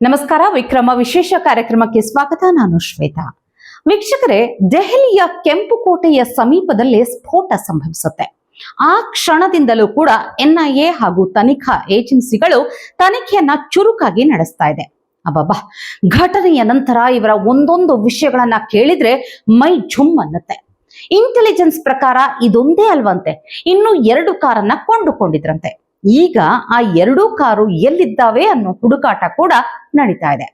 ನಮಸ್ಕಾರ. ವಿಕ್ರಮ ವಿಶೇಷ ಕಾರ್ಯಕ್ರಮಕ್ಕೆ ಸ್ವಾಗತ. ನಾನು ಶ್ವೇತಾ. ವೀಕ್ಷಕರೇ, ದೆಹಲಿಯ ಕೆಂಪುಕೋಟೆಯ ಸಮೀಪದಲ್ಲಿ ಸ್ಫೋಟ ಸಂಭವಿಸುತ್ತೆ. ಆ ಕ್ಷಣದಿಂದಲೂ ಕೂಡ ಎನ್ಐಎ ಹಾಗೂ ತನಿಖಾ ಏಜೆನ್ಸಿಗಳು ತನಿಖೆಯನ್ನ ಚುರುಕಾಗಿ ನಡೆಸ್ತಾ ಇದೆ. ಅಬ್ಬಬ್ಬಾ, ಘಟನೆಯ ನಂತರ ಇವರ ಒಂದೊಂದು ವಿಷಯಗಳನ್ನ ಕೇಳಿದ್ರೆ ಮೈ ಝುಮ್ ಅನ್ನತ್ತೆ. ಇಂಟೆಲಿಜೆನ್ಸ್ ಪ್ರಕಾರ ಇದೊಂದೇ ಅಲ್ವಂತೆ, ಇನ್ನು 2 ಕಾರನ್ನ ಕೊಂಡುಕೊಂಡಿದ್ರಂತೆ. ಈಗ ಆ 2 ಕಾರು ಎಲ್ಲಿದ್ದಾವೆ ಅನ್ನೋ ಹುಡುಕಾಟ ಕೂಡ ನಡೀತಾ ಇದೆ.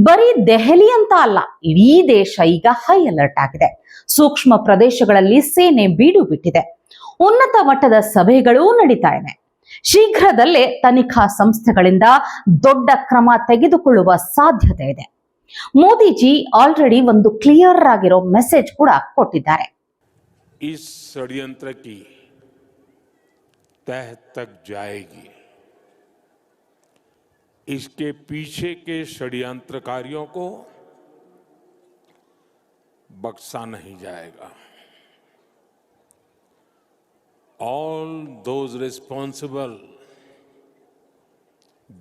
ಬರೀ ದೆಹಲಿ ಅಂತ ಅಲ್ಲ, ಇಡೀ ದೇಶ ಈಗ ಹೈ ಅಲರ್ಟ್ ಆಗಿದೆ. ಸೂಕ್ಷ್ಮ ಪ್ರದೇಶಗಳಲ್ಲಿ ಸೇನೆ ಬೀಡು ಬಿಟ್ಟಿದೆ. ಉನ್ನತ ಮಟ್ಟದ ಸಭೆಗಳೂ ನಡೀತಾ ಇದೆ. ಶೀಘ್ರದಲ್ಲೇ ತನಿಖಾ ಸಂಸ್ಥೆಗಳಿಂದ ದೊಡ್ಡ ಕ್ರಮ ತೆಗೆದುಕೊಳ್ಳುವ ಸಾಧ್ಯತೆ ಇದೆ. ಮೋದಿಜಿ ಆಲ್ರೆಡಿ ಒಂದು ಕ್ಲಿಯರ್ ಆಗಿರೋ ಮೆಸೇಜ್ ಕೂಡ ಕೊಟ್ಟಿದ್ದಾರೆ. इस षड्यंत्र की तह तक जाएगी. इसके पीछे के षड्यंत्रकारियों को बख्शा नहीं जाएगा. All those responsible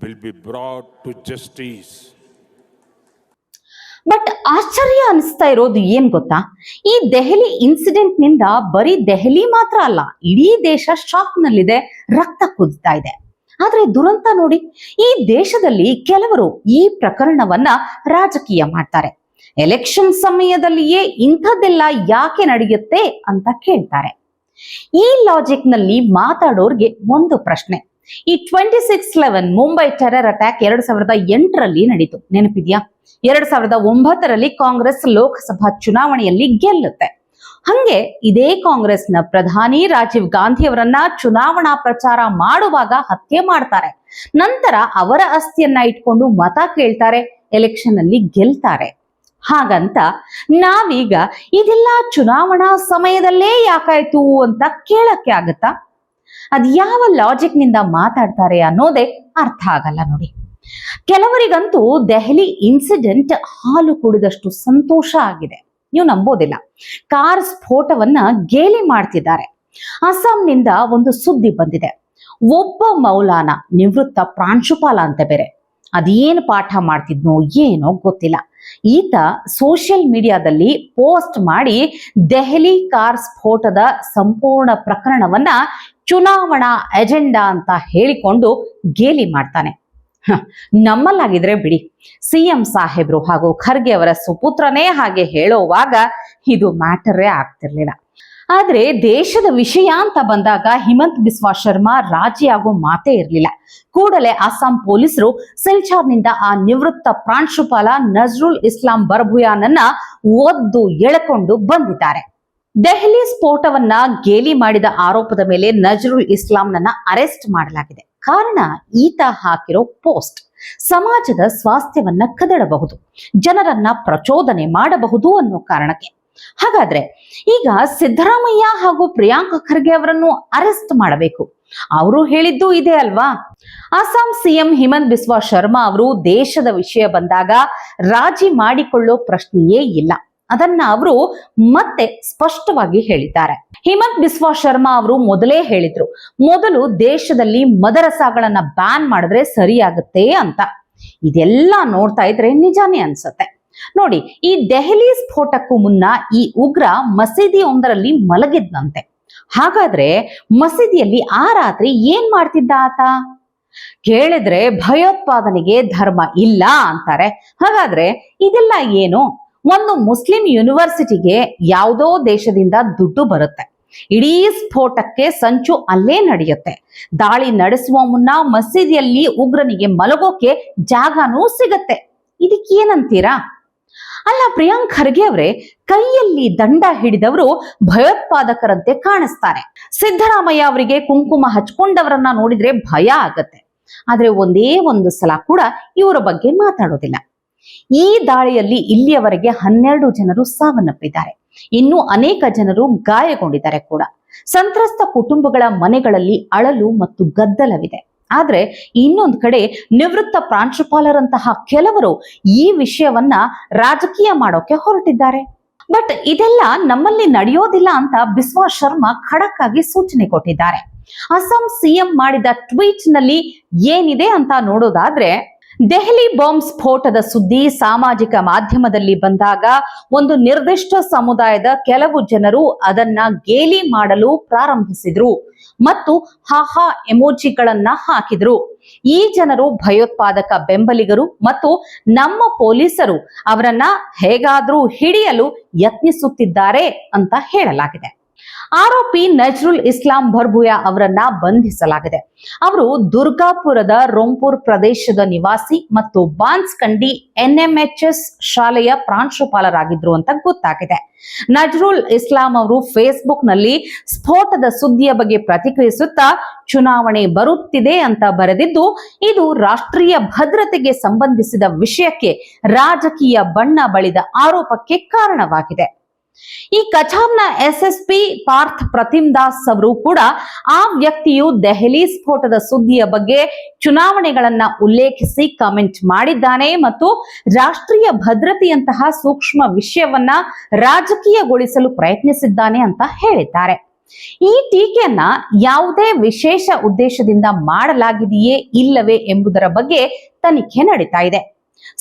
will be brought to justice. But ಆಶ್ಚರ್ಯ ಅನಿಸ್ತಾ ಇರೋದು ಏನ್ ಗೊತ್ತಾ, ಈ ದೆಹಲಿ ಇನ್ಸಿಡೆಂಟ್ ನಿಂದ ಬರೀ ದೆಹಲಿ ಮಾತ್ರ ಅಲ್ಲ, ಇಡೀ ದೇಶ ಶಾಕ್ ನಲ್ಲಿದೆ, ರಕ್ತ ಕುದಿತಾ ಇದೆ. ಆದ್ರೆ ದುರಂತ ನೋಡಿ, ಈ ದೇಶದಲ್ಲಿ ಕೆಲವರು ಈ ಪ್ರಕರಣವನ್ನ ರಾಜಕೀಯ ಮಾಡ್ತಾರೆ. ಎಲೆಕ್ಷನ್ ಸಮಯದಲ್ಲಿಯೇ ಇಂಥದ್ದೆಲ್ಲ ಯಾಕೆ ನಡೆಯುತ್ತೆ ಅಂತ ಕೇಳ್ತಾರೆ. ಈ ಲಾಜಿಕ್ ನಲ್ಲಿ ಮಾತಾಡೋರ್ಗೆ ಒಂದು ಪ್ರಶ್ನೆ. ಈ 26/11 ಮುಂಬೈ ಟೆರರ್ ಅಟ್ಯಾಕ್ 2008ರಲ್ಲಿ ನಡೀತು, ನೆನಪಿದ್ಯಾ? 2009ರಲ್ಲಿ ಕಾಂಗ್ರೆಸ್ ಲೋಕಸಭಾ ಚುನಾವಣೆಯಲ್ಲಿ ಗೆಲ್ಲುತ್ತೆ. ಹಂಗೆ ಇದೇ ಕಾಂಗ್ರೆಸ್ನ ಪ್ರಧಾನಿ ರಾಜೀವ್ ಗಾಂಧಿ ಅವರನ್ನ ಚುನಾವಣಾ ಪ್ರಚಾರ ಮಾಡುವಾಗ ಹತ್ಯೆ ಮಾಡ್ತಾರೆ. ನಂತರ ಅವರ ಅಸ್ಥಿಯನ್ನ ಇಟ್ಕೊಂಡು ಮತ ಕೇಳ್ತಾರೆ, ಎಲೆಕ್ಷನ್ ಅಲ್ಲಿ ಗೆಲ್ತಾರೆ. ಹಾಗಂತ ನಾವೀಗ ಇದೆಲ್ಲ ಚುನಾವಣಾ ಸಮಯದಲ್ಲೇ ಯಾಕಾಯ್ತು ಅಂತ ಕೇಳಕ್ಕೆ ಆಗತ್ತಾ? ಅದ್ ಯಾವ ಲಾಜಿಕ್ ನಿಂದ ಮಾತಾಡ್ತಾರೆ ಅನ್ನೋದೇ ಅರ್ಥ ಆಗಲ್ಲ ನೋಡಿ. ಕೆಲವರಿಗಂತೂ ದೆಹಲಿ ಇನ್ಸಿಡೆಂಟ್ ಹಾಲು ಕುಡಿದಷ್ಟು ಸಂತೋಷ ಆಗಿದೆ. ನೀವು ನಂಬೋದಿಲ್ಲ, ಕಾರ್ ಸ್ಫೋಟವನ್ನ ಗೇಲಿ ಮಾಡ್ತಿದ್ದಾರೆ. ಅಸ್ಸಾಂನಿಂದ ಒಂದು ಸುದ್ದಿ ಬಂದಿದೆ. ಒಬ್ಬ ಮೌಲಾನ, ನಿವೃತ್ತ ಪ್ರಾಂಶುಪಾಲ ಅಂತ ಬೇರೆ, ಅದೇನು ಪಾಠ ಮಾಡ್ತಿದ್ನೋ ಏನೋ ಗೊತ್ತಿಲ್ಲ, ಈತ ಸೋಷಿಯಲ್ ಮೀಡಿಯಾದಲ್ಲಿ ಪೋಸ್ಟ್ ಮಾಡಿ ದೆಹಲಿ ಕಾರ್ ಸ್ಫೋಟದ ಸಂಪೂರ್ಣ ಪ್ರಕರಣವನ್ನ ಚುನಾವಣಾ ಎಜೆಂಡಾ ಅಂತ ಹೇಳಿಕೊಂಡು ಗೇಲಿ ಮಾಡ್ತಾನೆ. ನಮ್ಮಲ್ಲಾಗಿದ್ರೆ ಬಿಡಿ, ಸಿಎಂ ಸಾಹೇಬ್ರು ಹಾಗೂ ಖರ್ಗೆ ಅವರ ಸುಪುತ್ರನೇ ಹಾಗೆ ಹೇಳೋವಾಗ ಇದು ಮ್ಯಾಟರೇ ಆಗ್ತಿರ್ಲಿಲ್ಲ. ಆದ್ರೆ ದೇಶದ ವಿಷಯ ಅಂತ ಬಂದಾಗ ಹಿಮಂತ್ ಬಿಸ್ವಾ ಶರ್ಮಾ ರಾಜಿ ಆಗೋ ಮಾತೇ ಇರ್ಲಿಲ್ಲ. ಕೂಡಲೇ ಅಸ್ಸಾಂ ಪೊಲೀಸರು ಸಿಲ್ಚಾರ್ನಿಂದ ಆ ನಿವೃತ್ತ ಪ್ರಾಂಶುಪಾಲ ನಜ್ರುಲ್ ಇಸ್ಲಾಂ ಬರ್ಭುಯಾನನ್ನ ಒದ್ದು ಎಳೆಕೊಂಡು ಬಂದಿದ್ದಾರೆ. ದೆಹಲಿ ಸ್ಫೋಟವನ್ನ ಗೇಲಿ ಮಾಡಿದ ಆರೋಪದ ಮೇಲೆ ನಜ್ರುಲ್ ಇಸ್ಲಾಂನನ್ನ ಅರೆಸ್ಟ್ ಮಾಡಲಾಗಿದೆ. ಕಾರಣ, ಈತ ಹಾಕಿರೋ ಪೋಸ್ಟ್ ಸಮಾಜದ ಸ್ವಾಸ್ಥ್ಯವನ್ನ ಕದಡಬಹುದು, ಜನರನ್ನ ಪ್ರಚೋದನೆ ಮಾಡಬಹುದು ಅನ್ನೋ ಕಾರಣಕ್ಕೆ. ಹಾಗಾದ್ರೆ ಈಗ ಸಿದ್ದರಾಮಯ್ಯ ಹಾಗೂ ಪ್ರಿಯಾಂಕ್ ಖರ್ಗೆ ಅವರನ್ನು ಅರೆಸ್ಟ್ ಮಾಡಬೇಕು, ಅವರು ಹೇಳಿದ್ದು ಇದೆ ಅಲ್ವಾ? ಅಸ್ಸಾಂ ಸಿಎಂ ಹಿಮಂತ್ ಬಿಸ್ವಾ ಶರ್ಮಾ ಅವರು ದೇಶದ ವಿಷಯ ಬಂದಾಗ ರಾಜಿ ಮಾಡಿಕೊಳ್ಳೋ ಪ್ರಶ್ನೆಯೇ ಇಲ್ಲ. ಅದನ್ನ ಅವರು ಮತ್ತೆ ಸ್ಪಷ್ಟವಾಗಿ ಹೇಳಿದ್ದಾರೆ. ಹಿಮಂತ್ ಬಿಸ್ವಾ ಶರ್ಮಾ ಅವರು ಮೊದಲೇ ಹೇಳಿದ್ರು, ಮೊದಲು ದೇಶದಲ್ಲಿ ಮದರಸಾಗಳನ್ನ ಬ್ಯಾನ್ ಮಾಡಿದ್ರೆ ಸರಿಯಾಗುತ್ತೆ ಅಂತ. ಇದೆಲ್ಲ ನೋಡ್ತಾ ಇದ್ರೆ ನಿಜಾನೇ ಅನ್ಸತ್ತೆ. ನೋಡಿ, ಈ ದೆಹಲಿ ಸ್ಫೋಟಕ್ಕೂ ಮುನ್ನ ಈ ಉಗ್ರ ಮಸೀದಿಯೊಂದರಲ್ಲಿ ಮಲಗಿದ್ನಂತೆ. ಹಾಗಾದ್ರೆ ಮಸೀದಿಯಲ್ಲಿ ಆ ರಾತ್ರಿ ಏನ್ ಮಾಡ್ತಿದ್ದ ಆತ? ಕೇಳಿದ್ರೆ ಭಯೋತ್ಪಾದನೆಗೆ ಧರ್ಮ ಇಲ್ಲ ಅಂತಾರೆ. ಹಾಗಾದ್ರೆ ಇದೆಲ್ಲ ಏನು? ಒಂದು ಮುಸ್ಲಿಂ ಯೂನಿವರ್ಸಿಟಿಗೆ ಯಾವುದೋ ದೇಶದಿಂದ ದುಡ್ಡು ಬರುತ್ತೆ, ಇಡೀ ಸ್ಫೋಟಕ್ಕೆ ಸಂಚು ಅಲ್ಲೇ ನಡೆಯುತ್ತೆ. ದಾಳಿ ನಡೆಸುವ ಮುನ್ನ ಮಸೀದಿಯಲ್ಲಿ ಉಗ್ರನಿಗೆ ಮಲಗೋಕೆ ಜಾಗನೂ ಸಿಗತ್ತೆ. ಇದಕ್ಕೇನಂತೀರಾ? ಅಲ್ಲ, ಪ್ರಿಯಾಂಕ್ ಖರ್ಗೆ ಅವರೇ, ಕೈಯಲ್ಲಿ ದಂಡ ಹಿಡಿದವರು ಭಯೋತ್ಪಾದಕರಂತೆ ಕಾಣಿಸ್ತಾರೆ. ಸಿದ್ದರಾಮಯ್ಯ ಅವರಿಗೆ ಕುಂಕುಮ ಹಚ್ಕೊಂಡವರನ್ನ ನೋಡಿದ್ರೆ ಭಯ ಆಗತ್ತೆ. ಆದ್ರೆ ಒಂದೇ ಒಂದು ಸಲ ಕೂಡ ಇವರ ಬಗ್ಗೆ ಮಾತಾಡೋದಿಲ್ಲ. ಈ ದಾಳಿಯಲ್ಲಿ ಇಲ್ಲಿಯವರೆಗೆ 12 ಜನರು ಸಾವನ್ನಪ್ಪಿದ್ದಾರೆ, ಇನ್ನೂ ಅನೇಕ ಜನರು ಗಾಯಗೊಂಡಿದ್ದಾರೆ ಕೂಡ. ಸಂತ್ರಸ್ತ ಕುಟುಂಬಗಳ ಮನೆಗಳಲ್ಲಿ ಅಳಲು ಮತ್ತು ಗದ್ದಲವಿದೆ. ಆದ್ರೆ ಇನ್ನೊಂದು ಕಡೆ ನಿವೃತ್ತ ಪ್ರಾಂಶುಪಾಲರಂತಹ ಕೆಲವರು ಈ ವಿಷಯವನ್ನ ರಾಜಕೀಯ ಮಾಡೋಕೆ ಹೊರಟಿದ್ದಾರೆ. ಬಟ್ ಇದೆಲ್ಲ ನಮ್ಮಲ್ಲಿ ನಡೆಯೋದಿಲ್ಲ ಅಂತ ಬಿಸ್ವಾ ಶರ್ಮಾ ಖಡಕ್ ಆಗಿ ಸೂಚನೆ ಕೊಟ್ಟಿದ್ದಾರೆ. ಅಸ್ಸಾಂ ಸಿಎಂ ಮಾಡಿದ ಟ್ವೀಟ್ ನಲ್ಲಿ ಏನಿದೆ ಅಂತ ನೋಡೋದಾದ್ರೆ, ದೆಹಲಿ ಬಾಂಬ್ ಸ್ಫೋಟದ ಸುದ್ದಿ ಸಾಮಾಜಿಕ ಮಾಧ್ಯಮದಲ್ಲಿ ಬಂದಾಗ ಒಂದು ನಿರ್ದಿಷ್ಟ ಸಮುದಾಯದ ಕೆಲವು ಜನರು ಅದನ್ನ ಗೇಲಿ ಮಾಡಲು ಪ್ರಾರಂಭಿಸಿದ್ರು ಮತ್ತು ಹಾಹಾ ಎಮೋಜಿಗಳನ್ನ ಹಾಕಿದ್ರು. ಈ ಜನರು ಭಯೋತ್ಪಾದಕ ಬೆಂಬಲಿಗರು ಮತ್ತು ನಮ್ಮ ಪೊಲೀಸರು ಅವರನ್ನ ಹೇಗಾದ್ರೂ ಹಿಡಿಯಲು ಯತ್ನಿಸುತ್ತಿದ್ದಾರೆ ಅಂತ ಹೇಳಲಾಗಿದೆ. ಆರೋಪಿ ನಜ್ರುಲ್ ಇಸ್ಲಾಂ ಬರ್ಬುಯಾ ಅವರನ್ನ ಬಂಧಿಸಲಾಗಿದೆ. ಅವರು ದುರ್ಗಾಪುರದ ರೋಂಪುರ್ ಪ್ರದೇಶದ ನಿವಾಸಿ ಮತ್ತು ಬಾನ್ಸ್ಕಂಡಿ NMHS ಶಾಲೆಯ ಪ್ರಾಂಶುಪಾಲರಾಗಿದ್ರು ಅಂತ ಗೊತ್ತಾಗಿದೆ. ನಜ್ರುಲ್ ಇಸ್ಲಾಂ ಅವರು ಫೇಸ್ಬುಕ್ ನಲ್ಲಿ ಸ್ಫೋಟದ ಸುದ್ದಿಯ ಬಗ್ಗೆ ಪ್ರತಿಕ್ರಿಯಿಸುತ್ತಾ ಚುನಾವಣೆ ಬರುತ್ತಿದೆ ಅಂತ ಬರೆದಿದ್ದು, ಇದು ರಾಷ್ಟ್ರೀಯ ಭದ್ರತೆಗೆ ಸಂಬಂಧಿಸಿದ ವಿಷಯಕ್ಕೆ ರಾಜಕೀಯ ಬಣ್ಣ ಬಳಿದ ಆರೋಪಕ್ಕೆ ಕಾರಣವಾಗಿದೆ. ಈ ಕಚಾರ್ನ SSP ಪಾರ್ಥ್ ಪ್ರತಿಮ್ ದಾಸ್ ಅವರು ಕೂಡ ಆ ವ್ಯಕ್ತಿಯು ದೆಹಲಿ ಸ್ಫೋಟದ ಸುದ್ದಿಯ ಬಗ್ಗೆ ಚುನಾವಣೆಗಳನ್ನ ಉಲ್ಲೇಖಿಸಿ ಕಮೆಂಟ್ ಮಾಡಿದ್ದಾನೆ ಮತ್ತು ರಾಷ್ಟ್ರೀಯ ಭದ್ರತೆಯಂತಹ ಸೂಕ್ಷ್ಮ ವಿಷಯವನ್ನ ರಾಜಕೀಯಗೊಳಿಸಲು ಪ್ರಯತ್ನಿಸಿದ್ದಾನೆ ಅಂತ ಹೇಳಿದ್ದಾರೆ. ಈ ಟೀಕೆಯನ್ನ ಯಾವುದೇ ವಿಶೇಷ ಉದ್ದೇಶದಿಂದ ಮಾಡಲಾಗಿದೆಯೇ ಇಲ್ಲವೇ ಎಂಬುದರ ಬಗ್ಗೆ ತನಿಖೆ ನಡೀತಾ ಇದೆ.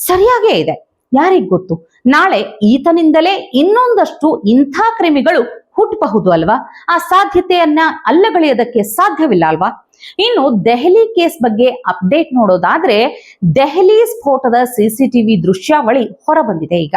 ಸರಿಯಾಗೇ ಇದೆ, ಯಾರಿಗ್ ಗೊತ್ತು, ನಾಳೆ ಈತನಿಂದಲೇ ಇನ್ನೊಂದಷ್ಟು ಇಂಥ ಕ್ರಿಮಿಗಳು ಹುಟ್ಟಬಹುದು ಅಲ್ವಾ? ಆ ಸಾಧ್ಯತೆಯನ್ನ ಅಲ್ಲಗಳೆಯೋದಕ್ಕೆ ಸಾಧ್ಯವಿಲ್ಲ ಅಲ್ವಾ? ಇನ್ನು ದೆಹಲಿ ಕೇಸ್ ಬಗ್ಗೆ ಅಪ್ಡೇಟ್ ನೋಡೋದಾದ್ರೆ, ದೆಹಲಿ ಸ್ಫೋಟದ CCTV ದೃಶ್ಯಾವಳಿ ಹೊರಬಂದಿದೆ ಈಗ.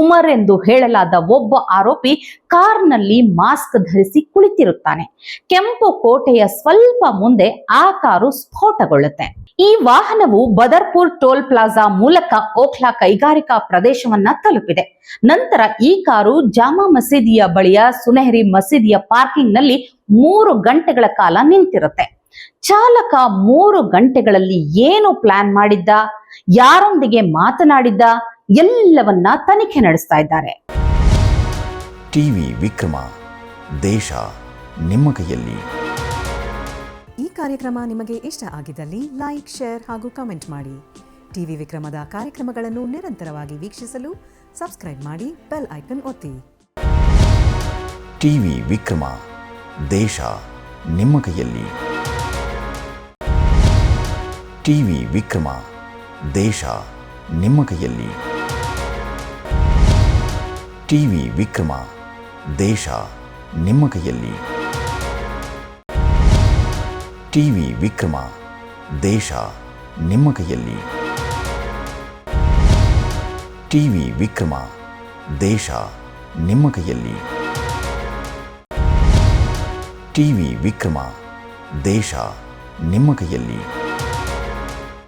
ಉಮರ್ ಎಂದು ಹೇಳಲಾದ ಒಬ್ಬ ಆರೋಪಿ ಕಾರ್ನಲ್ಲಿ ಮಾಸ್ಕ್ ಧರಿಸಿ ಕುಳಿತಿರುತ್ತಾನೆ. ಕೆಂಪು ಕೋಟೆಯ ಸ್ವಲ್ಪ ಮುಂದೆ ಆ ಕಾರು ಸ್ಫೋಟಗೊಳ್ಳುತ್ತೆ. ಈ ವಾಹನವು ಬದರ್ಪುರ್ ಟೋಲ್ ಪ್ಲಾಜಾ ಮೂಲಕ ಓಖ್ಲಾ ಕೈಗಾರಿಕಾ ಪ್ರದೇಶವನ್ನ ತಲುಪಿದೆ. ನಂತರ ಈ ಕಾರು ಜಾಮಾ ಮಸೀದಿಯ ಬಳಿಯ ಸುನೆಹರಿ ಮಸೀದಿಯ ಪಾರ್ಕಿಂಗ್ ನಲ್ಲಿ 3 ಗಂಟೆಗಳ ಕಾಲ ನಿಂತಿರುತ್ತೆ. ಚಾಲಕ 3 ಗಂಟೆಗಳಲ್ಲಿ ಏನು ಪ್ಲಾನ್ ಮಾಡಿದ್ದ, ಯಾರೊಂದಿಗೆ ಮಾತನಾಡಿದ್ದ, ಎಲ್ಲವನ್ನ ತನಿಖೆ ನಡೆಸ್ತಾ ಇದ್ದಾರೆ. ಟಿವಿ ವಿಕ್ರಮ, ದೇಶ ನಿಮ್ಮ ಕೈಯಲ್ಲಿ. ಈ ಕಾರ್ಯಕ್ರಮ ನಿಮಗೆ ಇಷ್ಟ ಆಗಿದ್ದಲ್ಲಿ ಲೈಕ್, ಶೇರ್ ಹಾಗೂ ಕಮೆಂಟ್ ಮಾಡಿ. ಟಿವಿ ವಿಕ್ರಮದ ಕಾರ್ಯಕ್ರಮಗಳನ್ನು ನಿರಂತರವಾಗಿ ವೀಕ್ಷಿಸಲು ಸಬ್ಸ್ಕ್ರೈಬ್ ಮಾಡಿ, ಬೆಲ್ ಐಕನ್ ಒತ್ತಿ. ಟಿವಿ ವಿಕ್ರಮ, ದೇಶ ನಿಮ್ಮ ಕೈಯಲ್ಲಿ. ಟಿವಿ ವಿಕ್ರಮ, ದೇಶ ನಿಮ್ಮ ಕೈಯಲ್ಲಿ. ಟಿವಿ ವಿಕ್ರಮ, ದೇಶ ನಿಮ್ಮ ಕೈಯಲ್ಲಿ. ಟಿವಿ ವಿಕ್ರಮ, ದೇಶ ನಿಮ್ಮ ಕೈಯಲ್ಲಿ. ಟಿವಿ ವಿಕ್ರಮ, ದೇಶ ನಿಮ್ಮ ಕೈಯಲ್ಲಿ. ಟಿವಿ ವಿಕ್ರಮ, ದೇಶ ನಿಮ್ಮ ಕೈಯಲ್ಲಿ.